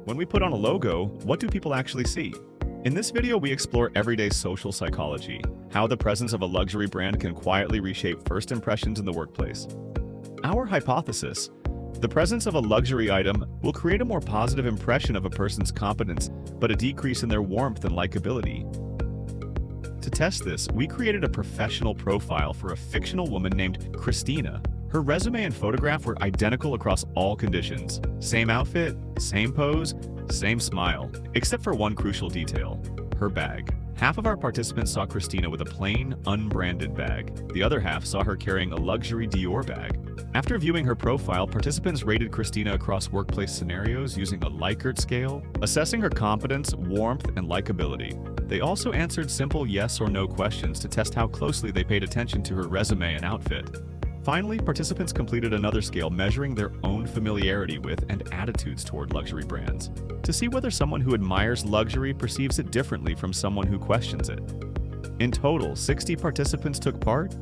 When we put on a logo, what do people actually see? In this video, we explore everyday social psychology, how the presence of a luxury brand can quietly reshape first impressions in the workplace. Our hypothesis: the presence of a luxury item will create a more positive impression of a person's competence, but a decrease in their warmth and likability. To test this, we created a professional profile for a fictional woman named Christina. Her resume and photograph were identical across all conditions. Same outfit, same pose, same smile, except for one crucial detail: her bag. Half of our participants saw Christina with a plain, unbranded bag. The other half saw her carrying a luxury Dior bag. After viewing her profile, participants rated Christina across workplace scenarios using a Likert scale, assessing her competence, warmth, and likability. They also answered simple yes or no questions to test how closely they paid attention to her resume and outfit. Finally, participants completed another scale measuring their own familiarity with and attitudes toward luxury brands, to see whether someone who admires luxury perceives it differently from someone who questions it. In total, 60 participants took part,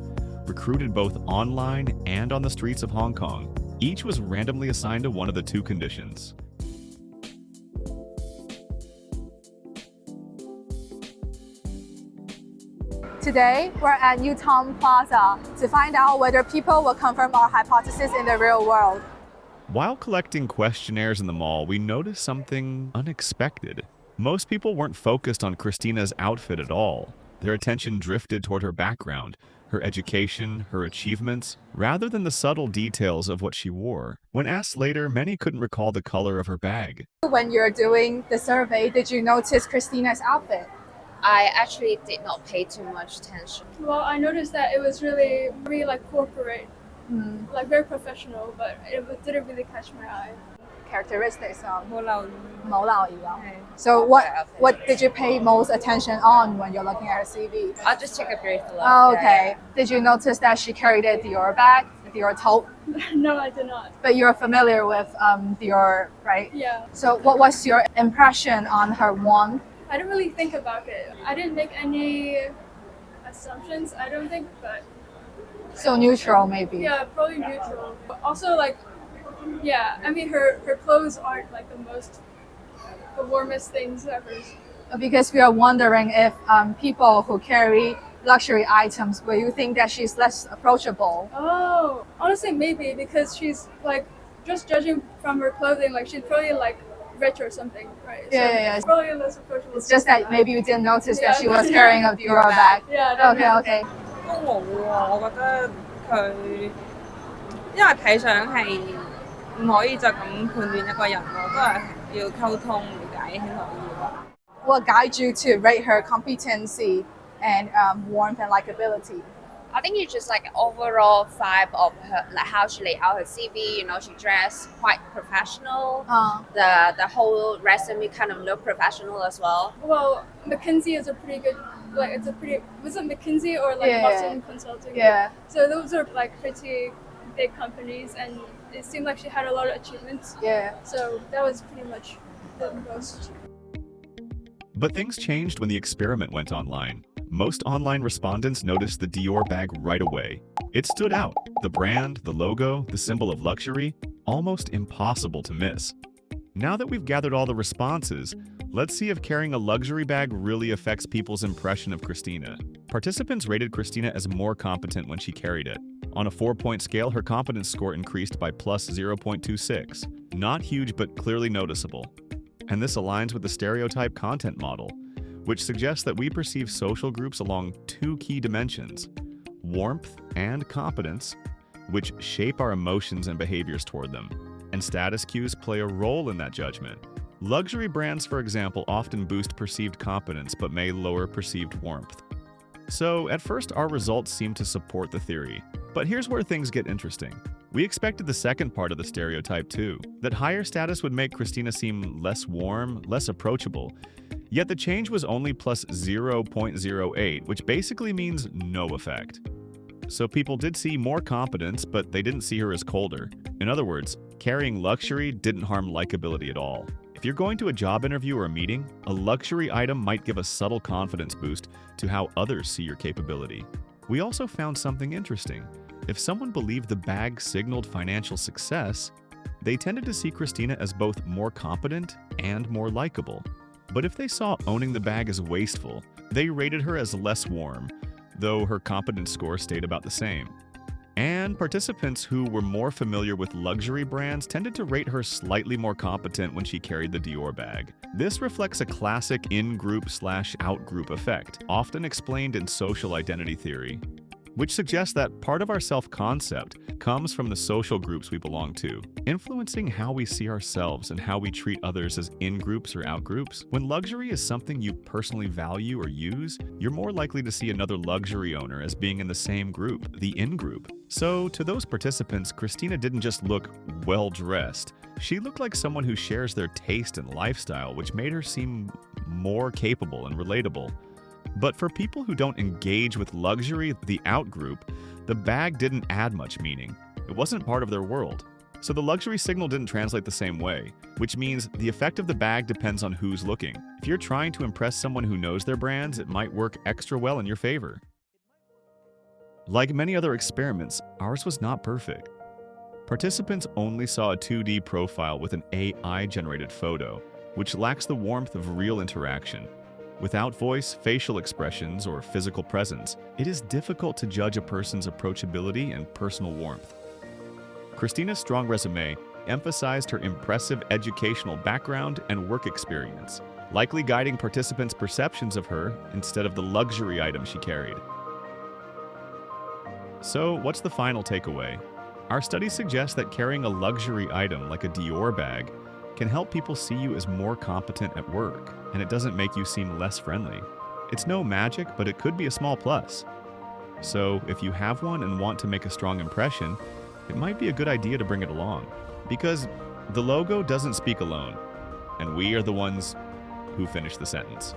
recruited both online and on the streets of Hong Kong. Each was randomly assigned to one of the two conditions. Today, we're at New Town Plaza to find out whether people will confirm our hypothesis in the real world. While collecting questionnaires in the mall, we noticed something unexpected. Most people weren't focused on Christina's outfit at all. Their attention drifted toward her background, her education, her achievements, rather than the subtle details of what she wore. When asked later, many couldn't recall the color of her bag. When you're doing the survey, did you notice Christina's outfit? I actually did not pay too much attention. Well, I noticed that it was really like corporate, like very professional, but it didn't really catch my eye. Characteristics of 冇留意。 So what did you pay most attention on when you're looking at her CV? I'll just take a brief look. Oh, okay. Did you notice that she carried a Dior bag, a Dior tote? No, I did not. But you're familiar with Dior, right? Yeah, So what was your impression on her warmth? I didn't really think about it. I didn't make any assumptions, I don't think, but So neutral, maybe. yeah, probably neutral. But also, like, yeah, I mean, her clothes aren't like the warmest things ever. Because we are wondering if people who carry luxury items, will you think that she's less approachable? Oh, honestly, maybe because she's like, just judging from her clothing, like she's probably like rich or something, right? Yeah. Probably less approachable. It's just that maybe you didn't notice that she was Yeah. carrying a Dior bag. Yeah. Okay. 都冇喎，我覺得佢因為睇相係唔可以就咁判斷一個人咯，都係要溝通了解先可以咯。 What guides you to rate her competency and warmth and likability? I think it's just like overall vibe of her, like how she laid out her CV. You know, she dressed quite professional. The whole resume kind of looked professional as well. Well, McKinsey is a pretty good, like it's a pretty, was it McKinsey or like Yeah. Boston Consulting? Yeah. So those are like pretty big companies, and it seemed like she had a lot of achievements. Yeah. So that was pretty much the most. But things changed when the experiment went online. Most online respondents noticed the Dior bag right away. It stood out. The brand, the logo, the symbol of luxury, almost impossible to miss. Now that we've gathered all the responses, let's see if carrying a luxury bag really affects people's impression of Christina. Participants rated Christina as more competent when she carried it. On a 4-point scale, her competence score increased by plus 0.26. Not huge, but clearly noticeable. And this aligns with the stereotype content model, which suggests that we perceive social groups along two key dimensions: warmth and competence, which shape our emotions and behaviors toward them. And status cues play a role in that judgment. Luxury brands, for example, often boost perceived competence but may lower perceived warmth. So, at first, our results seem to support the theory. But here's where things get interesting. We expected the second part of the stereotype too, that higher status would make Christina seem less warm, less approachable. Yet the change was only plus 0.08, which basically means no effect. So people did see more competence, but they didn't see her as colder. In other words, carrying luxury didn't harm likability at all. If you're going to a job interview or a meeting, a luxury item might give a subtle confidence boost to how others see your capability. We also found something interesting. If someone believed the bag signaled financial success, They tended to see Christina as both more competent and more likable. But if they saw owning the bag as wasteful, they rated her as less warm, though her competence score stayed about the same. And participants who were more familiar with luxury brands tended to rate her slightly more competent when she carried the Dior bag. This reflects a classic in-group/out-group effect, often explained in social identity theory, which suggests that part of our self-concept comes from the social groups we belong to, influencing how we see ourselves and how we treat others as in-groups or out-groups. When luxury is something you personally value or use, you're more likely to see another luxury owner as being in the same group, the in-group. So, to those participants, Christina didn't just look well-dressed. She looked like someone who shares their taste and lifestyle, which made her seem more capable and relatable. But for people who don't engage with luxury, the out-group, the bag didn't add much meaning. It wasn't part of their world. So the luxury signal didn't translate the same way, which means the effect of the bag depends on who's looking. If you're trying to impress someone who knows their brands, it might work extra well in your favor. Like many other experiments, ours was not perfect. Participants only saw a 2D profile with an AI-generated photo, which lacks the warmth of real interaction. Without voice, facial expressions, or physical presence, it is difficult to judge a person's approachability and personal warmth. Christina's strong resume emphasized her impressive educational background and work experience, likely guiding participants' perceptions of her instead of the luxury item she carried. So, what's the final takeaway? Our study suggests that carrying a luxury item like a Dior bag can help people see you as more competent at work, and it doesn't make you seem less friendly. It's no magic, but it could be a small plus. So, if you have one and want to make a strong impression, it might be a good idea to bring it along. Because the logo doesn't speak alone, and we are the ones who finish the sentence.